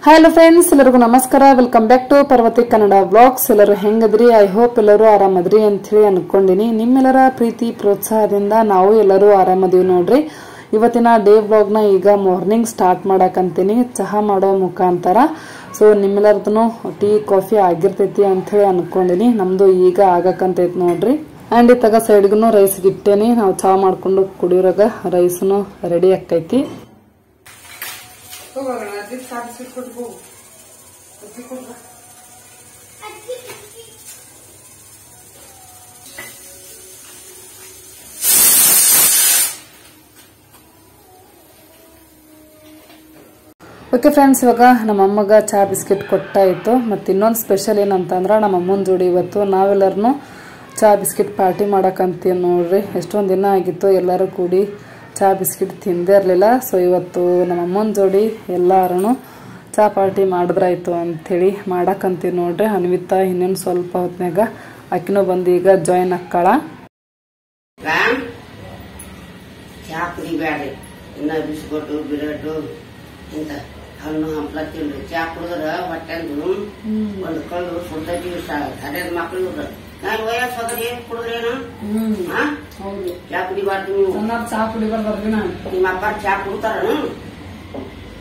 Hello friends, ಎಲ್ಲರಿಗೂ ನಮಸ್ಕಾರ. Welcome back to Parvati Kannada vlogs. ಎಲ್ಲರೂ ಹೆಂಗದ್ರಿ? ಐ ಹೋಪ್ ಎಲ್ಲರೂ ಆರಾಮದ್ರಿ ಅಂತ ಹೇಳಿ ಅನ್ಕೊಂಡಿನಿ. ನಿಮ್ಮೆಲ್ಲರ ಪ್ರೀತಿ ಪ್ರೋತ್ಸಾಹದಿಂದ ನಾವು ಎಲ್ಲರೂ ಆರಾಮದೀವಿ ನೋಡ್ರಿ. ಇವತ್ತಿನ ಡೇ ವ್ಲಾಗ್ ನ ಈಗ ಮಾರ್ನಿಂಗ್ ಸ್ಟಾರ್ಟ್ ಮಾಡಕಂತೀನಿ ಚಹಾ ಮಾಡೋ ಮುಖಾಂತರ. ಸೊ ನಿಮ್ಮೆಲ್ಲರದೂ ಟೀ ಕಾಫಿ ಆಗಿರ್ತೈತಿ ಅಂತ ಹೇಳಿ ಅನ್ಕೊಂಡಿನಿ. ನಮ್ದು ಈಗ ಆಗಕಂತೈತಿ ನೋಡ್ರಿ. ಅಂಡ್ ಇತ್ತಾಗ ಸೈಡ್ಗೂ ರೈಸ್ ಇಟ್ಟೇನಿ. ನಾವು ಚಹಾ ಮಾಡ್ಕೊಂಡು ಕುಡಿಯೋರಾಗ ರೈಸ್ನು ರೆಡಿ ಆಕೈತಿ. ಓಕೆ ಫ್ರೆಂಡ್ಸ್, ಇವಾಗ ನಮ್ಮ ಅಮ್ಮಗ ಚಹಾ ಬಿಸ್ಕೆಟ್ ಕೊಟ್ಟಾಯಿತು. ಮತ್ತು ಇನ್ನೊಂದು ಸ್ಪೆಷಲ್ ಏನಂತಂದ್ರೆ ನಮ್ಮ ಅಮ್ಮನ ಜೋಡಿ ಇವತ್ತು ನಾವೆಲ್ಲರೂ ಚಹಾ ಬಿಸ್ಕೆಟ್ ಪಾರ್ಟಿ ಮಾಡಕಂತೀವಿ ನೋಡ್ರಿ. ಎಷ್ಟೊಂದು ದಿನ ಆಗಿತ್ತು ಎಲ್ಲರೂ ಕೂಡಿ ಚಹಾ ಬಿಸ್ಕೆಟ್ ತಿಂದೇ ಇರಲಿಲ್ಲ. ಸೊ ಇವತ್ತು ನಮ್ಮ ಅಮ್ಮನ ಜೋಡಿ ಎಲ್ಲರೂ ಚಹಾ ಪಾರ್ಟಿ ಮಾಡಿದ್ರಾಯ್ತು ಅಂಥೇಳಿ ಮಾಡಕಂತೀವಿ ನೋಡ್ರಿ. ಅನ್ವಿತಾ ಇನ್ನೇನು ಸ್ವಲ್ಪ ಹೊತ್ನಾಗ ಆಕಿನೂ ಬಂದು ಈಗ ಜಾಯಿನ್ ಅಕ್ಕಾಳ. ಚಹಾ ಕುಡಿಬೇಡ್ರಿ, ಇನ್ನ ಬಿಸ್ಕೊಟ್ಟು ಬಿರಟು ಇಂತ ಹಣ್ಣು ಹಂಪ್ಲ ತಿನ್ರಿ. ಚಹಾ ಕುಡಿದ್ರ ಹೊಟ್ಟೆಂದು ಒಂದು ಕಳ್ಳು ಸುಡ್ತೈತಿ. ಅದೇ ಮಕ್ಳು ನಾನು ವಯಸ್ಸಾದ್ರೆ ಏನ್ ಕುಡಿದ್ರೇನು ಚಹಾ ಕುಡಿಬಾರ್ದು. ನೀವು ಚಹಾ ಕುಡಿಬಾರ್ದು. ನಿಮ್ಮ ಅಪ್ಪ ಚಹಾ ಕುಡ್ತಾರ?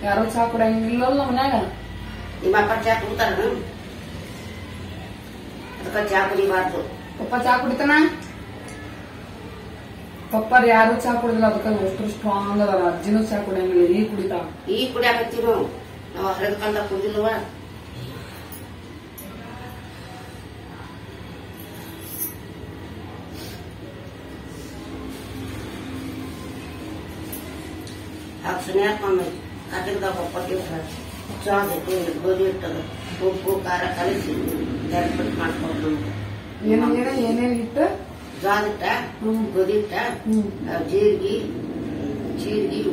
ಯಾರೋ ಚಹಾ ಕುಡಿಯಂಗಿಲ್ಲ ಮನ್ಯಾಗ. ನಿಮ್ಮ ಅಪ್ಪ ಚಹಾ ಕುಡ್ತಾರ? ಅದಕ್ಕ ಚಹಾ ಕುಡಿಬಾರ್ದು. ಪಪ್ಪ ಚಹಾ ಕುಡಿತಾನ? ಪಪ್ಪಾರ ಯಾರು ಚಹಾ ಕುಡಿದಿಲ್ಲ. ಅದಕ್ಕೆ ಎಷ್ಟು ಸ್ಟ್ರಾಂಗ್ ಅದಾರ. ಅಜ್ಜಿನೂ ಚಹಾ ಕುಡಿಯಂಗಿಲ್ಲ. ಈಗ ಕುಡಿತಾವ. ಈಗ ಕುಡಿಯಾಕತ್ತೀವಿ ನಾವು ಹರಿದ ಕಾಲದಾಗ ಕುಡಿದಿಲ್ವ? ಹಾಕಿದ ಪಪ್ಪ ಚಹಾ ಇಟ್ಟು ಗೋಧಿ ಇಟ್ಟದ ಉಪ್ಪು ಖಾರ ಕಲಿಸಿ ಪಟ್ಟು ಮಾಡ್ಕೊಂಡು ಏನೇನ್ ಇಟ್ಟು ಜೋಳ ಇಟ್ಟ ಗೋಧಿ ಇಟ್ಟ ಜೀರಿಗೆ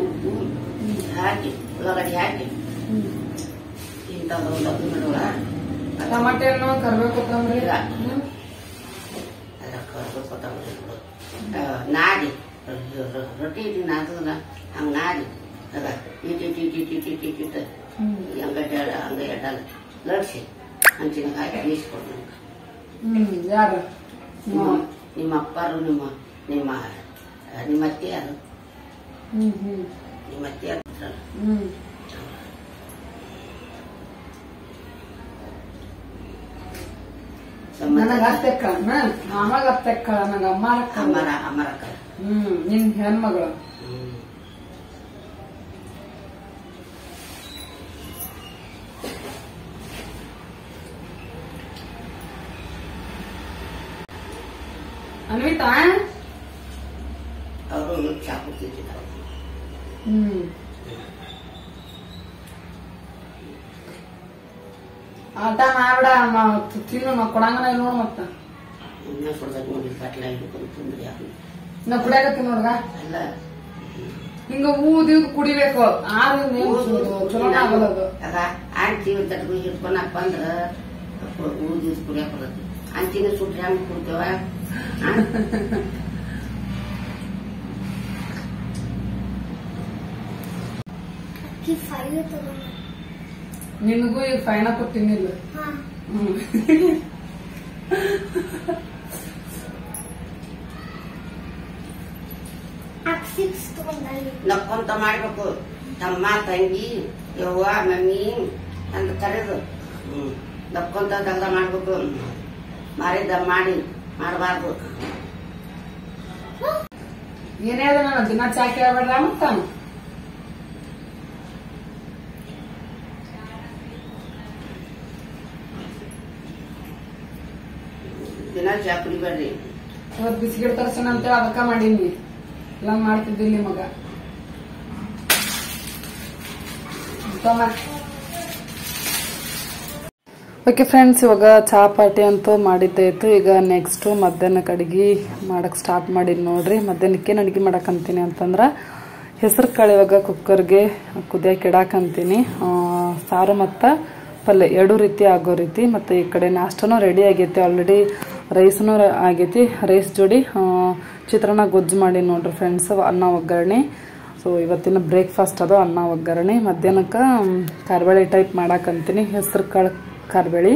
ಉಪ್ಪು ಹಾಕಿ ಉಳ್ಳಾಗಡ್ಡಿ ಹಾಕಿ ಇಂಥದ್ದು ಒಂದು ಬಿಡುವ ಟಮಾಟೆ ಹಣ್ಣು ಕರ್ಬೇವು ಕೊತ್ತಂಬರಿ ಕೊತ್ತಂಬರಿ ನಾಡಿ ರೊಟ್ಟಿ ಇಟ್ಟು ನಾದಲ್ಲ ಹಂಗ ನಾಡಿ ಅದ ಇಟ್ಟಿಟ್ಟು ಹಂಗ ಎಡ್ಡಲ್ಲ ಲಡ್ಸಿ ಹಂಚಿನ ಹಾಕಿ ಬೀಸ್ಕೊಡು. ಯಾರು? ನಿಮ್ಮ ಅಪ್ಪಾರು ನಿಮ್ಮ ಅತ್ತೆ ಯಾರು? ನಿಮ್ಮ ಅತ್ತೆ ಯಾರು? ಅಮ್ಮರಕ್ಕ ನಿನ್ ಹೆಣ್ಮಗಳು. ಅನ್ವಿತಾ ಅವರು ಚಹಾ ಕುಡ್ತಿದ್ದಾರೆ. ಆಟ ಮಾಡ್ಬಿಡ ತಿನ್ನು. ನಾ ಕೊಡಂಗನ ಇಲ್ಲ ನೋಡ್. ಮತ್ತ ಇನ್ನ ಸುಡ್ದಾಗ ನೋಡಿ ಕಟ್ಲ ಹಿಡ್ಕೊಂಡು ತಿಂದ್ರಿ ನಾ ಕುಡಿಯಾಕತ್ತೀನಿ ನೋಡ್ಗ. ಅಲ್ಲ ಹಿಂಗ ಊದಿ ಕುಡಿಬೇಕು. ಚಲೋ ಆಗಲ್ಲ. ಆಂಟಿ ತಟ್ಗು ಹಿಡ್ಕೊಂಡಪ್ಪ ಅಂದ್ರ ಊದಿ ಕುಡಿಯಾಕ ಬರತ್ತೆ. ಅಂಚಿನ ಸುಟ್ರಿ ಹಂಗ ಕುಡ್ತೇವ. ನಿನಗೂ ಈಗ ಫೈನ ಕೊಟ್ಟಿನಿಲ್ಲ. ನಕ್ಕೊಂತ ಮಾಡ್ಬೇಕು. ತಮ್ಮ ತಂಗಿ ಯವ್ವ ಮಮ್ಮಿ ಅಂತ ಕರೆದು ನಕ್ಕೊಂತ ದಗ್ದ ಮಾಡ್ಬೇಕು. ಮಾರಿದ ಮಾಡಬಾರ್ದು. ಏನೇ ಅದ ನಾನು ದಿನ ಚಾ ಕೇಳಬೇಡ್ರ. ಮತ್ತ ದಿನ ಚಾ ಕುಡಿಬೇಡ್ರಿ. ಇವತ್ತು ಬಿಸ್ಕಿಟ್ ತರ್ಸೋಣ ಅಂತೇಳಿ ಅದಕ್ಕ ಮಾಡೀನಿ. ಎಲ್ಲ ಮಾಡ್ತಿದ್ದಿಲ್ಲ ಮಗ. ಓಕೆ ಫ್ರೆಂಡ್ಸ್, ಇವಾಗ ಚಹಾ ಪಾರ್ಟಿ ಅಂತೂ ಮಾಡಿದ್ದಾಯ್ತು. ಈಗ ನೆಕ್ಸ್ಟ್ ಮಧ್ಯಾಹ್ನಕ್ಕೆ ಅಡಿಗೆ ಮಾಡಕ್ ಸ್ಟಾರ್ಟ್ ಮಾಡಿದ್ ನೋಡ್ರಿ. ಮಧ್ಯಾಹ್ನಕ್ಕೇನು ಅಡಿಗೆ ಮಾಡಕಂತೀನಿ ಅಂತಂದ್ರ ಹೆಸರು ಕಾಳು ಇವಾಗ ಕುಕ್ಕರ್ಗೆ ಕುದಿಯಕ್ಕೆ ಇಡಾಕಂತೀನಿ. ಸಾರು ಮತ್ತು ಪಲ್ಯ ಎರಡು ರೀತಿ ಆಗೋ ರೀತಿ. ಮತ್ತು ಈ ಕಡೆ ನಾಷ್ಟನೂ ರೆಡಿ ಆಗೈತಿ. ಆಲ್ರೆಡಿ ರೈಸ್ನೂ ಆಗೈತಿ. ರೈಸ್ ಜೋಡಿ ಚಿತ್ರಾನ್ನ ಗೊಜ್ಜು ಮಾಡಿ ನೋಡ್ರಿ ಫ್ರೆಂಡ್ಸ್. ಅನ್ನ ಒಗ್ಗರಣೆ ಸೊ ಇವತ್ತಿನ ಬ್ರೇಕ್ಫಾಸ್ಟ್ ಅದು ಅನ್ನ ಒಗ್ಗರಣೆ. ಮಧ್ಯಾಹ್ನಕ್ಕೆ ಕಾರ್ಬೇಳೆ ಟೈಪ್ ಮಾಡಾಕಂತೀನಿ, ಹೆಸರು ಕಾಳು ಕಾರ್ಬೇಳೆ.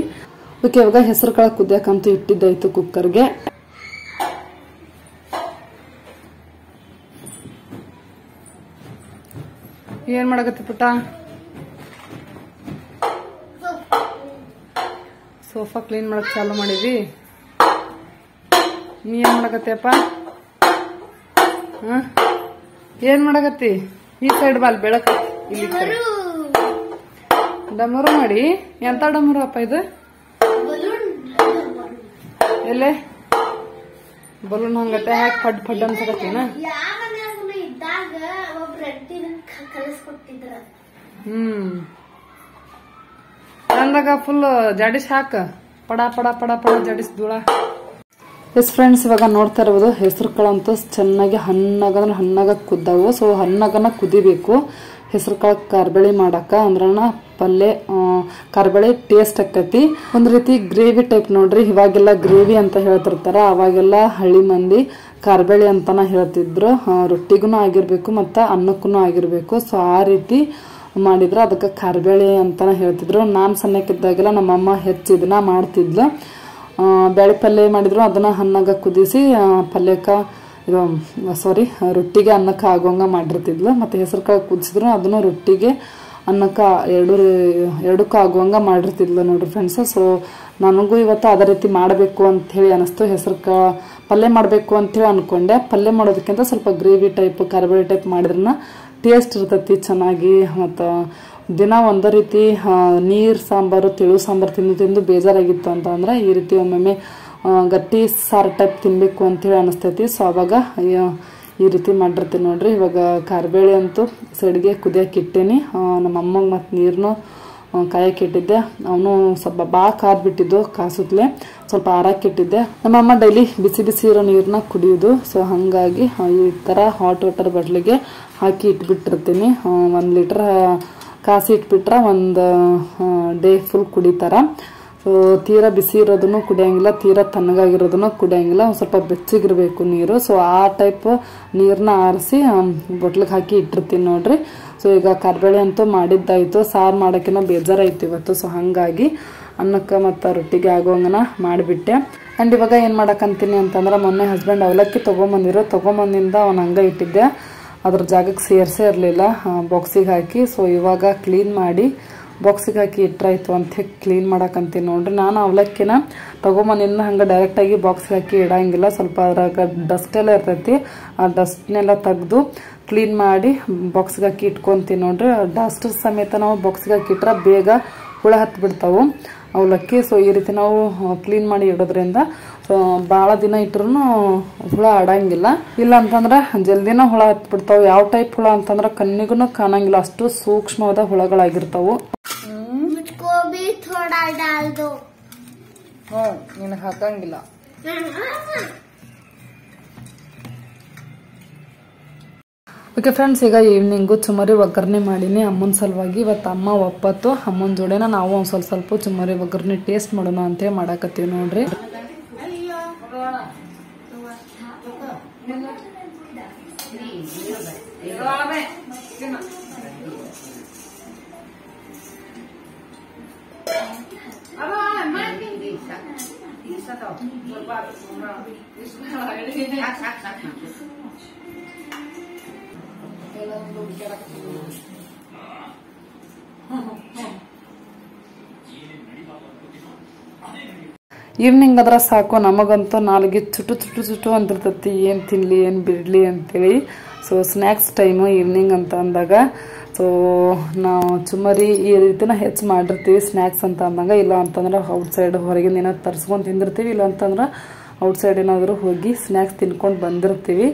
ಓಕೆ, ಇವಾಗ ಹೆಸರು ಕಾಳು ಕುದಿಯಾಕಂತೂ ಇಟ್ಟಿದ್ದಾಯ್ತು ಕುಕ್ಕರ್ಗೆ. ಏನ್ ಮಾಡಕತ್ತಿ ಪುಟ್ಟ? ಸೋಫಾ ಕ್ಲೀನ್ ಮಾಡಕ್ ಚಾಲು ಮಾಡಿದ್ವಿ. ನೀ ಏನ್ ಮಾಡಕತ್ತಿಯಪ್ಪ? ಏನ್ ಮಾಡಕತ್ತಿ? ಈ ಸೈಡ್ ಬಾಲ್ ಬೆಳಕ. ಇಲ್ಲಿ ಡಮರು ಮಾಡಿ. ಎಂತ ಡಮರು ಅಪ್ಪ ಇದು? ಎಲ್ಲೇ ಬಲೂನ್ ಹಂಗತ್ತೆ ಹಾಕಿ ಫಡ್ ಫಡ್ ಅನ್ಸಕತ್ತೀನ? ಅಂದಾಗ ಫುಲ್ ಜಾಡಿಸ್ ಹಾಕ, ಪಡ ಪಡ ಪಡ ಪಡ ಜಾಡಿಸ್ ಧೂಳ. ಎಸ್ ಫ್ರೆಂಡ್ಸ್, ಇವಾಗ ನೋಡ್ತಾ ಇರ್ಬೋದು ಹೆಸರು ಕಾಳಂತೂ ಚೆನ್ನಾಗಿ ಹಣ್ಣಾಗ ಕುದ್ದಾವು. ಸೊ ಹಣ್ಣಾಗನ ಕುದಿಬೇಕು ಹೆಸರು ಕಾಳು ಕಾರ್ಬೇಳೆ ಮಾಡಾಕ, ಅಂದ್ರನ ಪಲ್ಯ ಕಾರ್ಬೇಳೆ ಟೇಸ್ಟ್ ಆಕತಿ. ಒಂದ್ ರೀತಿ ಗ್ರೇವಿ ಟೈಪ್ ನೋಡ್ರಿ. ಇವಾಗೆಲ್ಲ ಗ್ರೇವಿ ಅಂತ ಹೇಳ್ತಿರ್ತಾರ, ಅವಾಗೆಲ್ಲ ಹಳ್ಳಿ ಮಂದಿ ಕಾರ್ಬೇಳೆ ಅಂತಾನ ಹೇಳ್ತಿದ್ರು. ರೊಟ್ಟಿಗೂ ಆಗಿರ್ಬೇಕು ಮತ್ತ ಅನ್ನಕ್ಕೂ ಆಗಿರ್ಬೇಕು. ಸೊ ಆ ರೀತಿ ಮಾಡಿದ್ರ ಅದಕ್ಕೆ ಕಾರ್ಬೇಳೆ ಅಂತಾನ ಹೇಳ್ತಿದ್ರು. ನಾನ್ ಸಣ್ಣಕ್ಕಿದ್ದಾಗೆಲ್ಲ ನಮ್ಮಮ್ಮ ಹೆಚ್ಚಿದನ್ನ ಮಾಡ್ತಿದ್ಲು. ಬೇಳೆ ಪಲ್ಯ ಮಾಡಿದ್ರು ಅದನ್ನ ಹಣ್ಣಾಗ ಕುದಿಸಿ ಪಲ್ಯಕ್ಕ ರೊಟ್ಟಿಗೆ ಅನ್ನಕ್ಕ ಆಗೋಂಗ ಮಾಡಿರ್ತಿದ್ಲು. ಮತ್ತೆ ಹೆಸರು ಕಾಳು ಕುದಿಸಿದ್ರು ಅದನ್ನು ರೊಟ್ಟಿಗೆ ಅನ್ನಕ್ಕ ಎರಡಕ್ಕೂ ಆಗುವಂಗ ಮಾಡಿರ್ತಿದ್ಲು ನೋಡ್ರಿ ಫ್ರೆಂಡ್ಸ್. ಸೊ ನನಗೂ ಇವತ್ತು ಅದೇ ರೀತಿ ಮಾಡಬೇಕು ಅಂತ ಹೇಳಿ ಅನಿಸ್ತು. ಹೆಸರು ಕಾಳು ಪಲ್ಯ ಮಾಡಬೇಕು ಅಂತ ಹೇಳಿ ಅನ್ಕೊಂಡೆ. ಪಲ್ಯ ಮಾಡೋದಕ್ಕಿಂತ ಸ್ವಲ್ಪ ಗ್ರೇವಿ ಟೈಪ್ ಕಾರ್ಬೇಳೆ ಟೈಪ್ ಮಾಡಿದ್ರನ ಟೇಸ್ಟ್ ಇರ್ತೈತಿ ಚೆನ್ನಾಗಿ. ಮತ್ತು ದಿನ ಒಂದೇ ರೀತಿ ನೀರ್ ಸಾಂಬಾರು ತೆಳು ಸಾಂಬಾರು ತಿಂದು ಬೇಜಾರಾಗಿತ್ತು ಅಂತ ಅಂದ್ರೆ ಈ ರೀತಿ ಒಮ್ಮೊಮ್ಮೆ ಗಟ್ಟಿ ಸಾರು ಟೈಪ್ ತಿನ್ಬೇಕು ಅಂತೇಳಿ ಅನಿಸ್ತೈತಿ. ಸೊ ಅವಾಗ ಈ ರೀತಿ ಮಾಡಿರ್ತೀನಿ ನೋಡ್ರಿ. ಇವಾಗ ಕಾರ್ಬೇಳೆ ಅಂತೂ ಸೈಡ್ಗೆ ಕುದಿಯಕ್ಕೆ ಇಟ್ಟೇನಿ. ನಮ್ಮ ಅಮ್ಮಂಗೆ ಮತ್ತು ನೀರ್ನು ಕಾಯಕ್ಕೆ ಇಟ್ಟಿದ್ದೆ. ಅವನು ಸ್ವಲ್ಪ ಭಾಳ ಕಾದ್ಬಿಟ್ಟಿದ್ದು, ಕಾಸುತ್ತಲೇ ಸ್ವಲ್ಪ ಆರಾಕಿಟ್ಟಿದ್ದೆ. ನಮ್ಮಮ್ಮ ಡೈಲಿ ಬಿಸಿ ಬಿಸಿ ಇರೋ ನೀರನ್ನ ಕುಡಿಯೋದು. ಸೊ ಹಾಗಾಗಿ ಈ ಥರ ಹಾಟ್ ವಾಟರ್ ಬಾಟ್ಲಿಗೆ ಹಾಕಿ ಇಟ್ಬಿಟ್ಟಿರ್ತೀನಿ. 1 ಲೀಟರ್ ಕಾಸಿ ಇಟ್ಬಿಟ್ರೆ ಒಂದು ಡೇ ಫುಲ್ ಕುಡಿತಾರ. ಸೊ ತೀರಾ ಬಿಸಿ ಇರೋದನ್ನು ಕುಡಿಯಂಗಿಲ್ಲ, ತೀರಾ ತಣ್ಣಗಾಗಿರೋದನ್ನು ಕುಡಿಯಂಗಿಲ್ಲ, ಸ್ವಲ್ಪ ಬೆಚ್ಚಗಿರ್ಬೇಕು ನೀರು. ಸೊ ಆ ಟೈಪ್ ನೀರನ್ನ ಆರಿಸಿ ಬೊಟ್ಲಿಗೆ ಹಾಕಿ ಇಟ್ಟಿರ್ತೀನಿ ನೋಡ್ರಿ. ಸೊ ಈಗ ಕಾರ್ಬೇಳೆ ಅಂತೂ ಮಾಡಿದ್ದಾಯ್ತು. ಸಾರು ಮಾಡೋಕ್ಕಿಂತ ಬೇಜಾರಾಯ್ತು ಇವತ್ತು. ಸೊ ಹಾಗಾಗಿ ಅನ್ನಕ್ಕೆ ಮತ್ತು ರೊಟ್ಟಿಗೆ ಆಗೋಂಗನ ಮಾಡಿಬಿಟ್ಟೆ. ಆ್ಯಂಡ್ ಇವಾಗ ಏನು ಮಾಡಕ್ಕಂತೀನಿ ಅಂತಂದ್ರೆ, ಮೊನ್ನೆ ಹಸ್ಬೆಂಡ್ ಅವಲಕ್ಕಿ ತೊಗೊಂಬಂದಿಂದ ಅವ್ನು ಹಂಗೆ ಇಟ್ಟಿದ್ದೆ. ಅದ್ರ ಜಾಗಕ್ಕೆ ಸೇರಿಸೇ ಇರಲಿಲ್ಲ, ಬಾಕ್ಸಿಗೆ ಹಾಕಿ. ಸೊ ಇವಾಗ ಕ್ಲೀನ್ ಮಾಡಿ ಬಾಕ್ಸಿಗೆ ಹಾಕಿ ಇಟ್ರಾಯ್ತು ಅಂತ ಹೇಳಿ ಕ್ಲೀನ್ ಮಾಡಕ್ಕಂತೀನಿ ನೋಡ್ರಿ. ನಾನು ಅವಲಕ್ಕಿನ ತೊಗೊಂಬಂದಿಂದ ಹಂಗೆ ಡೈರೆಕ್ಟಾಗಿ ಬಾಕ್ಸಿಗೆ ಹಾಕಿ ಇಡಂಗಿಲ್ಲ. ಸ್ವಲ್ಪ ಅದ್ರಾಗ ಡಸ್ಟ್ ಎಲ್ಲ ಇರ್ತೈತಿ, ಆ ಡಸ್ಟ್ನೆಲ್ಲ ತೆಗೆದು ಕ್ಲೀನ್ ಮಾಡಿ ಬಾಕ್ಸಿಗೆ ಹಾಕಿ ಇಟ್ಕೊಂತೀನಿ ನೋಡ್ರಿ. ಡಸ್ಟ್ ಸಮೇತ ನಾವು ಬಾಕ್ಸಿಗೆ ಹಾಕಿ ಇಟ್ರೆ ಬೇಗ ಹುಳ ಹತ್ತು ಬಿಡ್ತಾವು ಅವಲಕ್ಕಿ. ಸೊ ಈ ರೀತಿ ನಾವು ಕ್ಲೀನ್ ಮಾಡಿ ಇಡೋದ್ರಿಂದ ಭಾಳ ದಿನ ಇಟ್ರು ಹುಳ ಆಡಂಗಿಲ್ಲ. ಇಲ್ಲ ಅಂತಂದ್ರೆ ಜಲ್ದಿನ ಹುಳ ಹತ್ತು ಬಿಡ್ತಾವು. ಯಾವ ಟೈಪ್ ಹುಳ ಅಂತಂದ್ರೆ ಕಣ್ಣಿಗೂ ಕಾಣಂಗಿಲ್ಲ, ಅಷ್ಟು ಸೂಕ್ಷ್ಮವಾದ ಹುಳಗಳಾಗಿರ್ತಾವು. ನಿನಗೆ ಹಾಕಂಗಿಲ್ಲ. ಓಕೆ ಫ್ರೆಂಡ್ಸ್, ಈಗ ಈವ್ನಿಂಗು ಚುಮ್ಮರಿ ಒಗ್ಗರಣೆ ಮಾಡೀನಿ ಅಮ್ಮನ ಸಲುವಾಗಿ. ಇವತ್ತು ಅಮ್ಮ ಒಪ್ಪತ್ತು, ಅಮ್ಮನ ಜೋಡಿನ ನಾವು ಒಂದು ಸ್ವಲ್ಪ ಚುಮ್ಮರಿ ಒಗ್ಗರಣೆ ಟೇಸ್ಟ್ ಮಾಡೋಣ ಅಂತೇಳಿ ಮಾಡಾಕತ್ತೀವಿ ನೋಡ್ರಿ. ಈವ್ನಿಂಗ್ ಅದ್ರ ಸಾಕು, ನಮಗಂತೂ ನಾಲ್ಗೆ ಚುಟು ಅಂತಿರ್ತತಿ, ಏನ್ ತಿನ್ಲಿ ಏನ್ ಬಿಡ್ಲಿ ಅಂತೇಳಿ. ಸೊ ಸ್ನ್ಯಾಕ್ಸ್ ಟೈಮು ಈವ್ನಿಂಗ್ ಅಂತ ಅಂದಾಗ ಸೊ ನಾವು ಚುಮ್ಮರಿ ಈ ರೀತಿನ ಹೆಚ್ಚು ಮಾಡಿರ್ತೀವಿ ಸ್ನ್ಯಾಕ್ಸ್ ಅಂತ ಅಂದಾಗ. ಇಲ್ಲ ಅಂತಂದ್ರೆ ಔಟ್ಸೈಡ್ ಹೊರಗಿಂದ ಏನಾದ್ರು ತರಿಸ್ಕೊಂಡು ತಿಂದಿರ್ತೀವಿ, ಇಲ್ಲ ಅಂತಂದ್ರೆ ಔಟ್ಸೈಡ್ ಏನಾದರೂ ಹೋಗಿ ಸ್ನ್ಯಾಕ್ಸ್ ತಿನ್ಕೊಂಡು ಬಂದಿರ್ತೀವಿ.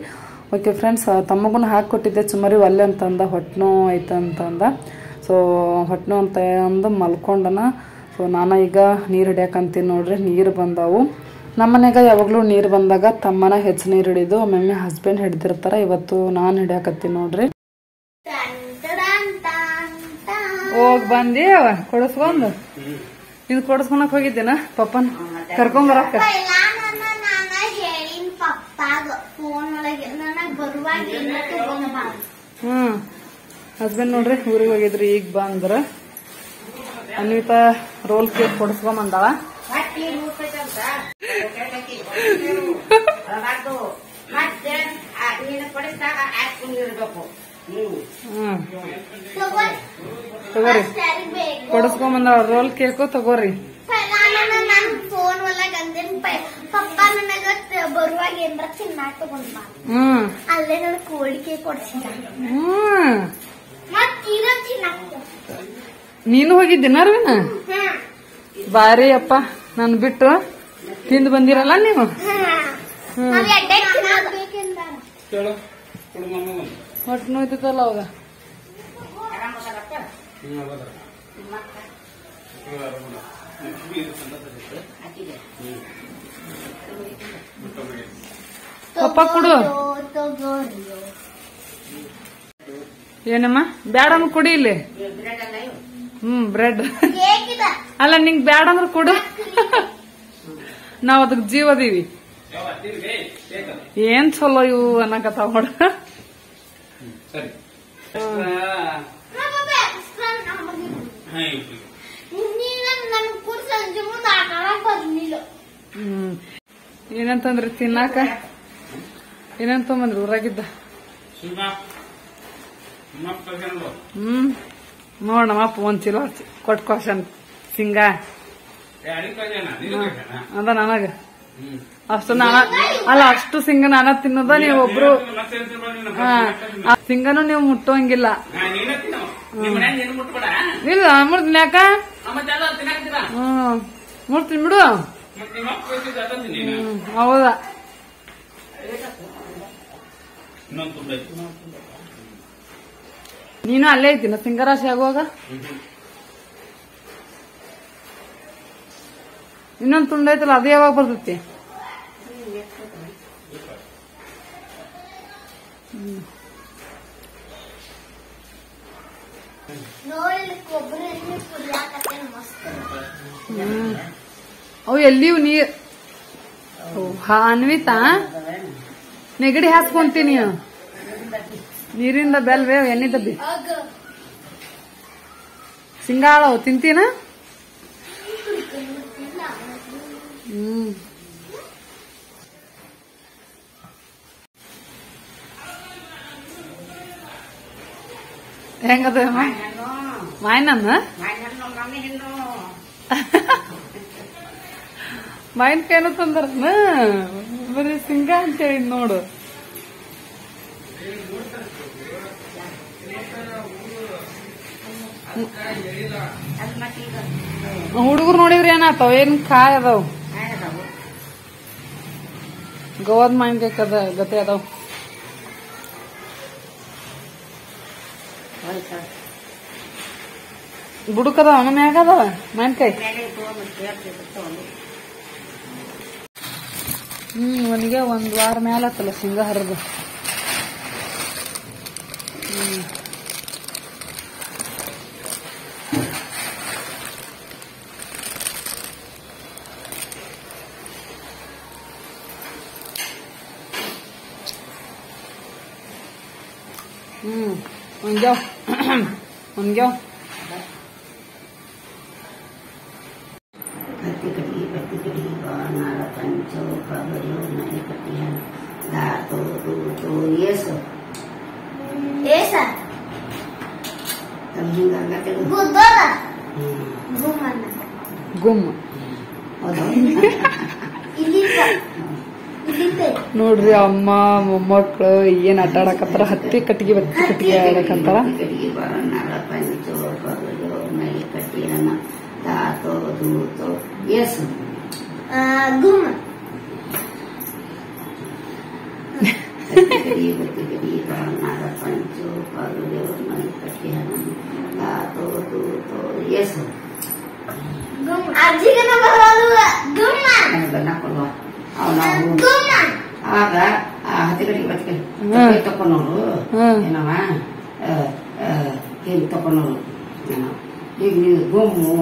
ಓಕೆ ಫ್ರೆಂಡ್ಸ್, ತಮ್ಮಗೂ ಹಾಕಿಕೊಟ್ಟಿದ್ದೆ ಚುಮ್ಮರಿ ಒಲ್ಲೆ ಅಂತಂದ, ಹೊಟ್ಟೆನೋ ಐತೆ ಅಂತಂದ. ಸೊ ಹೊಟ್ಟೆನೋ ಅಂತ ಅಂದು ಮಲ್ಕೊಂಡನ. ಸೊ ನಾನು ಈಗ ನೀರು ಹಿಡಿಯಾಕಂತೀನಿ ನೋಡ್ರಿ. ನೀರು ಬಂದಾವು ನಮ್ಮ ಮನೆಯಾಗ. ಯಾವಾಗಲೂ ನೀರು ಬಂದಾಗ ತಮ್ಮನ ಹೆಚ್ಚು ನೀರು ಹಿಡಿದು ಒಮ್ಮೊಮ್ಮೆ ಹಸ್ಬೆಂಡ್ ಹಿಡಿದಿರ್ತಾರ. ಇವತ್ತು ನಾನು ಹಿಡಿಯಾಕತ್ತೀನಿ ನೋಡ್ರಿ. ಹೋಗಿ ಬಂದಿ ಕೊಡಿಸ್ಕೊಂಡು ಇದು ಕೊಡಿಸ್ಕೊಳಕ್ ಹೋಗಿದ್ದೇನ ಪಪ್ಪನ್ ಕರ್ಕೊಂಬರಕ್ಕ. ಹಸ್ಬೆಂಡ್ ನೋಡ್ರಿ ಊರಿಗೆ ಹೋಗಿದ್ರಿ, ಈಗ ಬಂದ್ರ ಅನ್ವಿತಾ ರೋಲ್ ಕೇಕ್ ಕೊಡಿಸ್ಕೊಂಬಂದಾಳ. ತಗೋರಿ ಕೊಡಿಸ್ಕೊಂಬಂದಾಳ ರೋಲ್ ಕೇಕು, ತಗೋರಿ. ಫೋನ್ ಒಳಗ ಪಪ್ಪ ನನಗ ಬರುವಾಗ ಏನ್ರ ತಿನ್ನಾಕ ತಗೊಂಡ್ ಬಾ, ಅಲ್ಲೇ ನನ್ ಕೋಳಿ ಕೇಕ್ ಕೊಡ್ಸಿದ. ನೀನು ಹೋಗಿದ್ದೀನ ಅರ್ವಿನ? ಬಾರಿ ಅಪ್ಪ, ನನ್ ಬಿಟ್ಟು ತಿಂದು ಬಂದಿರಲ್ಲ ನೀವು. ಹೊಟ್ಟೆ ನೋಯ್ತಲ್ಲ ಅವಾಗ. ಪಪ್ಪ ಕೊಡು. ಏನಮ್ಮ ಬ್ಯಾಡಮ್ಮ ಕುಡಿ ಇಲ್ಲಿ. ಬ್ರೆಡ್ ಅಲ್ಲ, ನಿಂಗ್ ಬ್ಯಾಡ ಅಂದ್ರ ಕೊಡು. ನಾವ್ ಅದಕ್ ಜೀವದೀವಿ. ಏನ್ ಚಲೋ ಇವು ಅನ್ನಕತ್ತಾವ ನೋಡ. ಏನಂತಂದ್ರಿ ತಿನ್ನಾಕ? ಏನಂತ ತೊಂಬಂದ್ರಿ ಊರಾಗಿದ್ದ? ನೋಡ್ ನಮ್ಮಪ್ಪ ಒಂದ್ ಚೀಲ ಕೊಟ್ ಕೊಡ್ಸನ್ ಸಿಂಗ ಅದ ನನಗ. ಅಷ್ಟು ಅಲ್ಲ, ಅಷ್ಟು ಸಿಂಗ ನಾನ ತಿನ್ನೋದ, ನೀವ್ ಒಬ್ರು ಸಿಂಗನು ನೀವು ಮುಟ್ಟೋಂಗಿಲ್ಲ. ಇಲ್ಲ ಮುಡ್ತೀನಿ ಯಾಕ? ಮುಡ್ತೀನಿ ಬಿಡು. ಹೌದಾ? ನೀನು ಅಲ್ಲೇ ಐತಿನ ಸಿಂಗರಾಶಿ ಆಗುವಾಗ? ಇನ್ನೊಂದು ತುಂಡೈತಲ್ಲ, ಅದು ಯಾವಾಗ ಬರ್ತೈತಿ? ಅವು ಎಲ್ಲಿವು ನೀರ್ ಅನ್ವಿತಾ ನೆಗಡಿ ಹಾಸ್ಕೊಂತೀನಿ. ನೀರಿಂದ ಬೆಲ್ವೇ ಎಣ್ಣೆ ದಬ್ಬಿ ಸಿಂಗಾಳವು ತಿಂತೀನ? ಹೆಂಗದ ಮಾಯಿನ ಮಾವಿನಕಾಯಿನ ತಂದ್ರ ಬರೀ ಸಿಂಗ ಅಂತೇಳಿ ನೋಡು. ಹುಡುಗರು ನೋಡಿದ್ರಿ ಏನಾತಾವ? ಏನ್ ಕಾಯಿ ಅದಾವ? ಗೋವಾದ ಮಾವಿನಕಾಯಿ ಗತೆ ಅದಾವ. ಬುಡುಕದಾವ ನಮ್ಮ ಮ್ಯಾಗ ಅದಾವ ಮಾವಿನಕಾಯಿ. ಅವನಿಗೆ ಒಂದ್ ವಾರ ಮ್ಯಾಲ ಆತಲ್ಲ ಶೇಂಗಾ ಹರಿದು. ಒನ್ಗ್ಯಾವ್ ಗುಮ್ಮ ನೋಡ್ರಿ, ಅಮ್ಮ ಮೊಮ್ಮಕ್ಳು ಏನ್ ಆಟ ಆಡಕತ್ತಾರ. ಹತ್ತಿ ಕಟ್ಟಿಗೆ ಬತ್ತಿ ಕಟ್ಟಿಗೆ ಆಡಕತ್ತಾರ. ಆಗ ಹತ್ತಿ ಕಡೆಗೆ ಬತ್ತಿ ತಕೊಂಡವ್ರು ಏನವ ಹಿಂಗ್ ತಕೊಂಡವ್ರು ಈಗ ನೀವು ಗುಮ್ಮು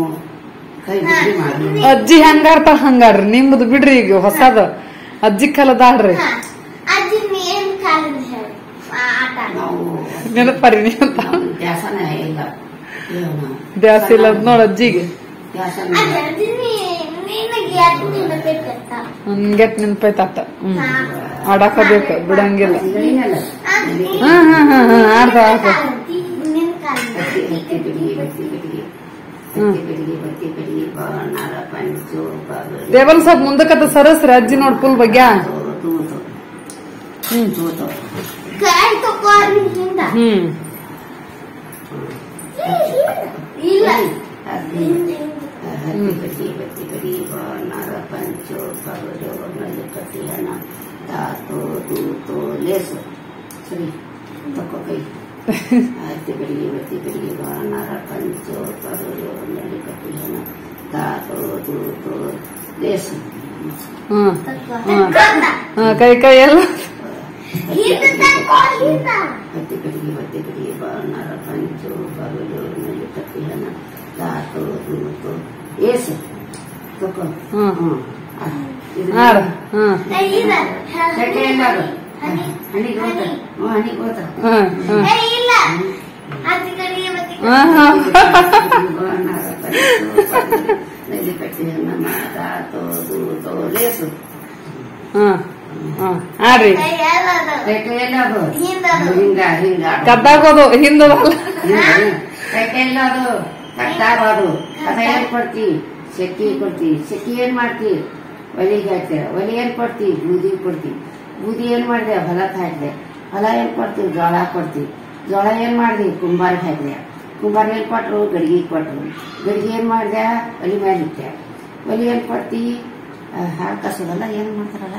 ಕೈ ಮಾಡಿ. ಅಜ್ಜಿ ಹೆಂಗಾಡ್ತಾರ ಹಂಗಾಡ್ರಿ, ನಿಮ್ದು ಬಿಡ್ರಿ. ಈಗ ಹೊಸದ ಅಜ್ಜಿ ಕಲದಾಡ್ರಿ. ನಾವು ನೆನಪರಿ ನೀ ಅಂತ ದ್ಯಾಸನ ಇಲ್ಲ ದ್ಯಾಸ ಇಲ್ಲ ನೋಡ ಅಜ್ಜಿಗೆ ದ್ಯಾಸನ ಗೆಟ್ ನೆನಪೈತಾತ ಆಡಾಕಬೇಕು ಬಿಡಂಗಿಲ್ಲ ಆಡ್ದ ಆಡ್ದ ದೇವಲ್ ಸ್ವಲ್ಪ ಮುಂದಕ್ಕತ್ತ ಸರಸ್ರಿ ಅಜ್ಜಿ ನೋಡ್ ಫುಲ್ ಬಗ್ಗೆ ಲೇಸು ಸರಿ ತಕೋ ಕೈ ಆಯ್ತು ಬೆಳಿಗ್ಗೆ ಬತ್ತಿ ಬೆಳಿಗ್ಗೆ ಬಾಣಾರ ಪಂಚು ಕರುಳು ನಡಿ ಕಟ್ಟಿನ ತಾತು ತೂತು ಲೇಸು ಕೈ ಕೈ ಎಲ್ಲ ಬತ್ತಿ ಬೆಳಿಗ್ಗೆ ಬಾಣಾರ ಪಂಚು ಕರುಳು ನಡಿ ಕಟ್ಟಿನ ತಾತು ತೂತು ಏಸು ತಕೋ ಆಡ್ರಿ ಕದ್ದಾಗೋದು ಹಿಂದೋದಲ್ಲ ಕೈಕೆಲ್ಲದು ಕಟ್ಟಾಗೋದು ಕದ ಏನ್ ಕೊಡ್ತಿ ಸೆಕ್ಕಿ ಕೊಡ್ತಿ ಸೆಕ್ಕಿ ಏನ್ ಮಾಡ್ತಿ ಒಲಿಗೆ ಹಾಕ್ತೀರ ಒಲಿ ಏನ್ ಕೊಡ್ತಿ ಬೂದಿ ಕೊಡ್ತಿ ಬೂದಿ ಏನ್ ಮಾಡಿದೆ ಹೊಲಕ್ಕೆ ಹಾಕಿದೆ ಹೊಲ ಏನ್ ಕೊಡ್ತೀವಿ ಜೋಳ ಕೊಡ್ತೀವಿ ಜೋಳ ಏನ್ ಮಾಡ್ದಿ ಕುಂಬಾರಿಗೆ ಹಾಕಿದೆ ಕುಂಬಾರ ಏನ್ ಕೊಟ್ರು ಗಡಿಗೆ ಕೊಟ್ರು ಗಡಿಗೆ ಏನ್ ಮಾಡಿದೆ ಒಲಿ ಮೇಲೆ ಇಟ್ಟೆ ಒಲಿ ಏನ್ ಕೊಡ್ತಿ ಹಾಲು ಕಸೋದಲ್ಲ ಏನ್ ಮಾಡ್ತಾರಲ್ಲ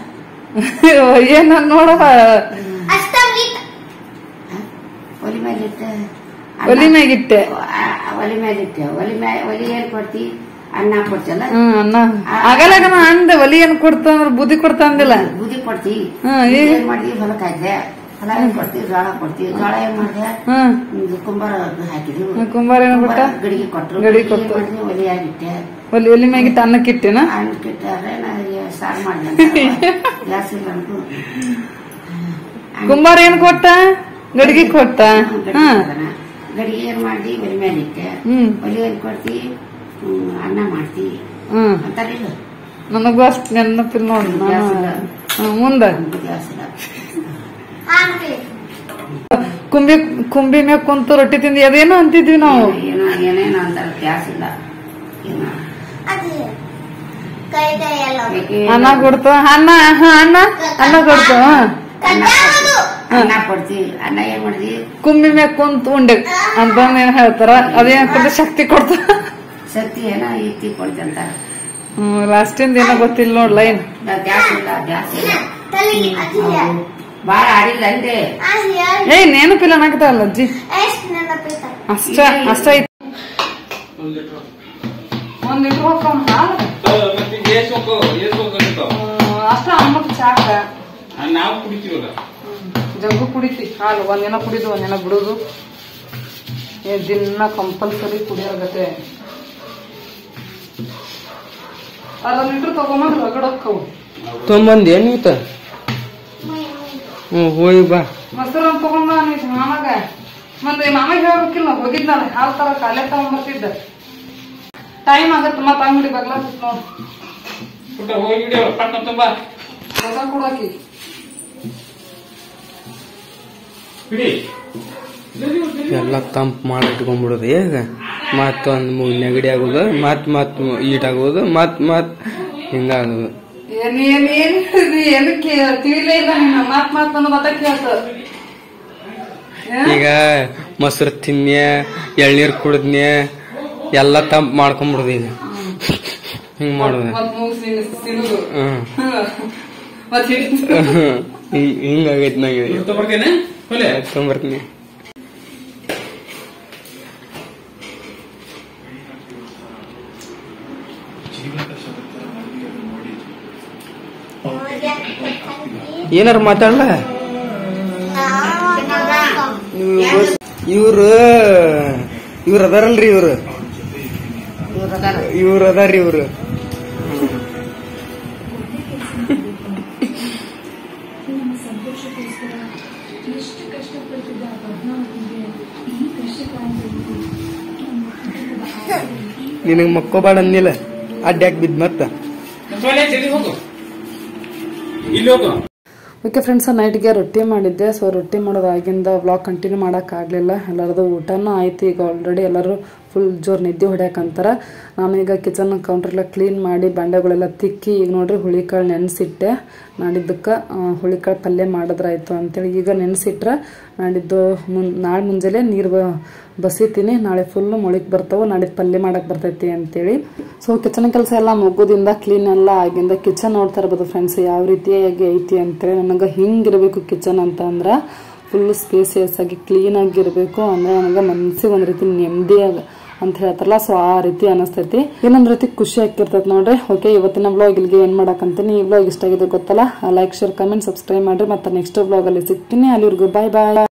ಏನ ನೋಡ ಒಲಿ ಮೇಲೆ ಇಟ್ಟೆ ಒಲಿ ಮ್ಯಾಗಿಟ್ಟೆ ಒಲಿ ಏನ್ ಕೊಡ್ತಿ ಅನ್ನ ಕೊಡ್ತಲ್ಲ ಅನ್ನ ಆಗಲ್ಲ ಅಂದೆ ಒಲಿ ಏನ್ ಕೊಡ್ತ ಬುದ್ಧಿ ಕೊಡ್ತಾ ಅಂದಿಲ್ಲ ಬೂದಿ ಕೊಡ್ತಿ ಏನ್ ಮಾಡ್ತಿ ಹೊಲಕ್ಕೆ ಹಾಕಿದೆ ಹೊಲ ಏನ್ ಕೊಡ್ತಿ ಜೋಳ ಕೊಡ್ತಿ ಜೋಳ ಏನ್ ಮಾಡಿದೆ ಕುಂಬಾರ ಹಾಕಿದ್ವಿ ಕುಂಬಾರ ಏನ್ ಕೊಟ್ಟ ಗಡಿಗೆ ಕೊಟ್ರು ಗಡಿಗೆ ಕೊಟ್ಟು ಒಲಿಯಾಗಿಟ್ಟೆ ಒಲಿ ಮ್ಯಾಗಿಟ್ಟ ಅನ್ನಕ್ಕಿಟ್ಟೆನ ಅನ್ನಕ್ಕಿಟ್ಟಾರೆ ಸಾರು ಮಾಡಿದೆ ಗ್ಯಾಸ್ ಇಲ್ಲ ಅಂಟು ಕುಂಬಾರ ಏನ್ ಕೊಟ್ಟ ಗಡಿಗೆ ಕೊಟ್ಟ ಗಡಿಗೆ ಏನ್ ಮಾಡ್ದಿ ಒಲಿ ಮೇಲೆ ಇಟ್ಟೆ ಒಲಿ ಏನ್ ಕೊಡ್ತಿ ಅನ್ನ ಮಾಡ್ತಿ ಅಂತಾರಿಲ್ಲ ನನಗೂ ಅಷ್ಟು ನೆನಪಿಲ್ಲ ನೋಡಿ ಮುಂದ ಕುಂಬಿ ಮ್ಯಾಗ ಕುಂತು ರೊಟ್ಟಿ ತಿಂದಿ ಅದೇನೋ ಅಂತಿದ್ವಿ ನಾವು ಏನೇನೋ ಅಂತಾರ ಗ್ಯಾಸ್ ಇಲ್ಲ ಅನ್ನ ಕೊಡ್ತು ಅನ್ನ ಅನ್ನ ಕೊಡ್ತು ಅನ್ನ ಕೊಡ್ತಿ ಅನ್ನ ಏನ್ ಮಾಡ್ದಿ ಕುಂಬಿ ಮ್ಯಾಗ ಕುಂತು ಉಂಡೆ ಅಂತ ಏನ್ ಹೇಳ್ತಾರ ಅದೇನಂತ ಶಕ್ತಿ ಕೊಡ್ತ ಶಕ್ತಿ ಏನೋ ಇತ್ತಿ ಕೊಡ್ತಿ ಅಂತ ಲಾಸ್ಟಿಂದ ಏನೋ ಗೊತ್ತಿಲ್ಲ ನೋಡ್ ಲೈನ್ ಗ್ಯಾಸ್ ಇಲ್ಲ ಗ್ಯಾಸ್ ಇಲ್ಲ ಬಾಳ ಆಡಿಲ್ಲ ಅಂದೆ ನೆನಪಿಲ್ಲ ನಾಕತ್ತಲ್ಲ ಅಜ್ಜಿ ಅಷ್ಟ ಐತಿ 1 ಲೀಟರ್ ಹೋಗ್ತಾವ ಹಾಲು ಅಷ್ಟ ಅಮ್ಮಕ್ ಚಾಕ ನಾವು ಕುಡಿತೀವಲ್ಲ ಜಗ್ಗು ಕುಡಿತಿ ಹಾಲು ಒಂದಿನ ಕುಡಿದು ಒಂದಿನ ಬಿಡುದು ದಿನ ಕಂಪಲ್ಸರಿ ಕುಡಿಯೋಗತ್ತೆ 1/2 ಲೀಟರ್ ತಗೊಂಬಂದ್ ರಗಡಕ್ಕವು ತೊಂಬಂದಿ ನೀತ ಹೋಯ್ ಬಾ ಮೊಸರು ತಗೊಂಡ ನೀ ಮಾಮಾಗ ಮಾಮಾಗ ಹೇಳ್ಬೇಕಿಲ್ಲ ಹೋಗಿದ್ನಲ್ಲ ಹಾಲು ತರ ಕಾಲೇ ತಗೊಂಡ್ಬರ್ತಿದ್ದ ಟೈಮ್ ಆಗತ್ತ ಮತ್ತ ಅಂಗಡಿ ಬಗ್ಲ ನೋಡ್ ಹೋಗಿ ಪಟ್ಟ ತುಂಬ ಹೊಸ ಕೊಡಾಕಿ ಎಲ್ಲ ತಂಪ್ ಮಾಡಿಟ್ಕೊಂಡ್ಬಿಡೋದು ಈಗ ಮತ್ತೊಂದು ನೆಗಡಿ ಆಗೋದು ಮತ್ ಈಟ್ ಆಗೋದು ಮತ್ ಹಿಂಗಾಗೋದು ಈಗ ಮೊಸರು ತಿನ್ನೆ ಎಳ್ನೀರ್ ಕುಡಿದ್ನೆ ಎಲ್ಲ ತಂಪ್ ಮಾಡ್ಕೊಂಡ್ಬಿಡೋದು ಈಗ ಹಿಂಗ್ ಮಾಡೋದು ಹಿಂಗಾಗೈತಿ ನಂಗೆ ತೊಂಬರ್ತೀನಿ ಏನಾರ ಮಾತಾಡಲ್ಲ ಇವ್ರ ಅದಾರಲ್ರಿ ಇವ್ರ ಅದಾರ್ರಿ ಇವ್ರು ಸಂತೋಷಕ್ಕೋಸ್ಕರ ಎಷ್ಟು ಕಷ್ಟಪಟ್ಟಿದ್ದ ನಿನಗ್ ಮಕ್ಕೋಬಾಡ ಅಂದಿಲ್ಲ ಅಡ್ಯಾಕ್ ಬಿದ್ ಮತ್ತ ಓಕೆ ಫ್ರೆಂಡ್ಸ್, ನೈಟ್ಗೆ ರೊಟ್ಟಿ ಮಾಡಿದ್ದೆ. ಸೊ ರೊಟ್ಟಿ ಮಾಡೋದಾಗಿಂದ ವ್ಲಾಗ್ ಕಂಟಿನ್ಯೂ ಮಾಡೋಕ್ಕಾಗಲಿಲ್ಲ. ಎಲ್ಲರದು ಊಟನೂ ಆಯ್ತು. ಈಗ ಆಲ್ರೆಡಿ ಎಲ್ಲರೂ ಫುಲ್ ಜೋರು ನಿದ್ದೆ ಹೊಡ್ಯಾಕಂತಾರ. ನಾನು ಈಗ ಕಿಚನ್ ಕೌಂಟ್ರೆಲ್ಲ ಕ್ಲೀನ್ ಮಾಡಿ ಬಂಡೆಗಳೆಲ್ಲ ತಿಕ್ಕಿ ಈಗ ನೋಡ್ರಿ ಹುಳಿಕಾಳು ನೆನೆಸಿಟ್ಟೆ. ನಾಡಿದ್ದಕ್ಕೆ ಹುಳಿಕಾಳು ಪಲ್ಯ ಮಾಡಿದ್ರಾಯ್ತು ಅಂತೇಳಿ ಈಗ ನೆನೆಸಿಟ್ರೆ ನಾಡಿದ್ದು ನಾಳೆ ಮುಂಜಾನೆ ನೀರು ಬಸಿತೀನಿ. ನಾಳೆ ಫುಲ್ಲು ಮೊಳಕೆ ಬರ್ತಾವೆ, ನಾಡಿದ್ದು ಪಲ್ಯ ಮಾಡಕ್ಕೆ ಬರ್ತೈತಿ ಅಂತೇಳಿ. ಸೊ ಕಿಚನ್ ಕೆಲಸ ಎಲ್ಲ ಮುಗೋದಿಂದ ಕ್ಲೀನ್ ಎಲ್ಲ ಆಗಿಂದ ಕಿಚನ್ ನೋಡ್ತಾ ಇರ್ಬೋದು ಫ್ರೆಂಡ್ಸ್ ಯಾವ ರೀತಿಯಾಗಿ ಐತಿ ಅಂತೇಳಿ. ನನಗೆ ಹಿಂಗಿರಬೇಕು ಕಿಚನ್ ಅಂತ ಅಂದ್ರೆ ಫುಲ್ ಸ್ಪೇಸಿಯಸ್ ಆಗಿ ಕ್ಲೀನ್ ಆಗಿರಬೇಕು. ಅಂದ್ರೆ ನನಗೆ ಮನಸ್ಸಿಗೆ ಒಂದು ರೀತಿ ನೆಮ್ಮದಿ ಅಂತ ಹೇಳ್ತಾರಲ್ಲ, ಸೊ ಆ ರೀತಿ ಅನಿಸ್ತೈತಿ. ಇನ್ನೊಂದ್ ರೀತಿ ಖುಷಿ ಆಗ್ತಿರ್ತೈತಿ ನೋಡ್ರಿ. ಓಕೆ, ಇವತ್ತಿನ ಬ್ಲಾಗ್ ಇಲ್ಲಿಗೆ ಏನ್ ಮಾಡಕಂತೀನಿ. ಈ ಬ್ಲಾಗ್ ಇಷ್ಟ ಆಗಿದೆ ಗೊತ್ತಲ್ಲ, ಲೈಕ್ ಶೇರ್ ಕಮೆಂಟ್ ಸಬ್ಸ್ಕ್ರೈಬ್ ಮಾಡ್ರಿ. ಮತ್ತೆ ನೆಕ್ಸ್ಟ್ ಬ್ಲಾಗ್ ಅಲ್ಲಿ ಸಿಗ್ತೀನಿ. ಅಲ್ಲಿವರೆಗೂ ಬಾಯ್ ಬಾಯ್.